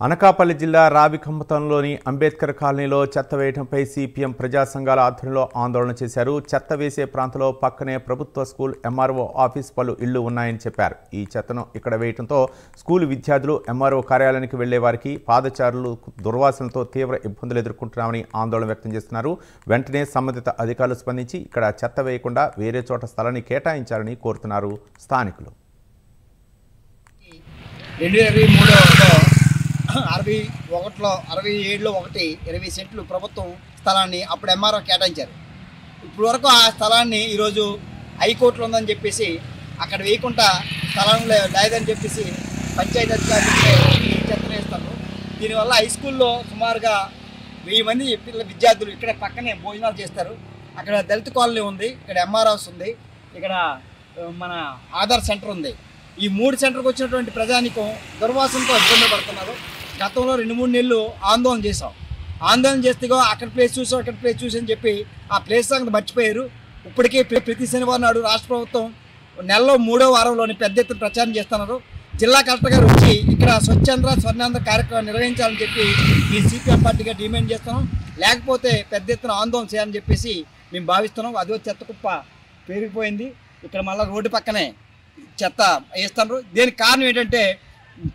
అనకాపల్లి జిల్లా రావికంపతంలోని అంబేద్కర్ కాలనీలో చెత్త వేయడంపై సిపిఎం ప్రజా సంఘాల ఆధ్వర్యంలో ఆందోళన చేశారు. చెత్త వేసే ప్రాంతంలో పక్కనే ప్రభుత్వ స్కూల్ ఎంఆర్ఓ ఆఫీస్ పలు ఇళ్లు ఉన్నాయని చెప్పారు. ఈ చెత్తను ఇక్కడ వేయడంతో స్కూల్ విద్యార్థులు ఎంఆర్ఓ కార్యాలయానికి వెళ్లే వారికి పాదచారులు దుర్వాసనతో తీవ్ర ఇబ్బందులు ఎదుర్కొంటున్నామని ఆందోళన వ్యక్తం చేస్తున్నారు. వెంటనే సంబంధిత అధికారులు స్పందించి ఇక్కడ చెత్త వేయకుండా వేరే చోట స్థలాన్ని కేటాయించాలని కోరుతున్నారు స్థానికులు. 67లో 20 సెంట్లు ప్రభుత్వం స్థలాన్ని అప్పుడు ఎంఆర్ఓ కేటాయించారు. ఇప్పుడు వరకు ఆ స్థలాన్ని ఈరోజు హైకోర్టులో ఉందని చెప్పేసి అక్కడ వేయకుండా స్థలం లేదని చెప్పేసి పంచాయతీ అధికారులు చెత్తన వేస్తారు. దీనివల్ల హై స్కూల్లో సుమారుగా 1000 మంది విద్యార్థులు ఇక్కడ పక్కనే భోజనాలు చేస్తారు. అక్కడ దళిత కాలనీ ఉంది, ఇక్కడ ఎంఆర్ఓస్ ఉంది, ఇక్కడ మన ఆధార్ సెంటర్ ఉంది. ఈ 3 సెంటర్కి వచ్చినటువంటి ప్రజానికం దుర్వాసనతో ఇబ్బంది పడుతున్నారు. గతంలో 2-3 నెలలు ఆందోళన చేసాం. ఆందోళన చేస్తే అక్కడ ప్లేస్ చూసాం, అక్కడ ప్లేస్ చూసి అని చెప్పి ఆ ప్లేస్ సంగతి మర్చిపోయారు. ఇప్పటికే ప్రతి శనివారం నాడు రాష్ట్ర ప్రభుత్వం నెలలో 3వ వారంలోని పెద్ద ఎత్తున ప్రచారం చేస్తున్నారు. జిల్లా కలెక్టర్ గారు వచ్చి ఇక్కడ స్వచ్ఛంద్ర స్వర్ణాంధ్ర కార్యక్రమం నిర్వహించాలని చెప్పి ఈ సిపిఎం పార్టీగా డిమాండ్ చేస్తున్నాం. లేకపోతే పెద్ద ఎత్తున ఆందోళన చేయాలని చెప్పేసి మేము భావిస్తున్నాం. అదో చెత్త కుప్ప పెరిగిపోయింది. ఇక్కడ మళ్ళీ రోడ్డు పక్కనే చెత్త వేస్తున్నారు. దీనికి కారణం ఏంటంటే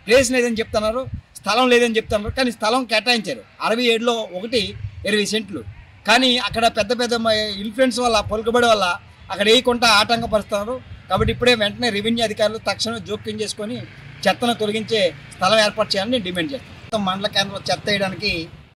ప్లేస్ లేదని చెప్తున్నారు, స్థలం లేదని చెప్తున్నారు. కానీ స్థలం కేటాయించారు. 67లో 20 సెంట్లు. కానీ అక్కడ పెద్ద పెద్ద ఇన్ఫ్లుయెన్స్ వల్ల పలుకుబడి వల్ల అక్కడ వేయకుండా ఆటంకపరుస్తున్నారు. కాబట్టి ఇప్పుడే వెంటనే రెవెన్యూ అధికారులు తక్షణం జోక్యం చేసుకొని చెత్తను తొలగించే స్థలం ఏర్పాటు చేయాలని డిమాండ్ చేస్తాం. మండల కేంద్రంలో చెత్త వేయడానికి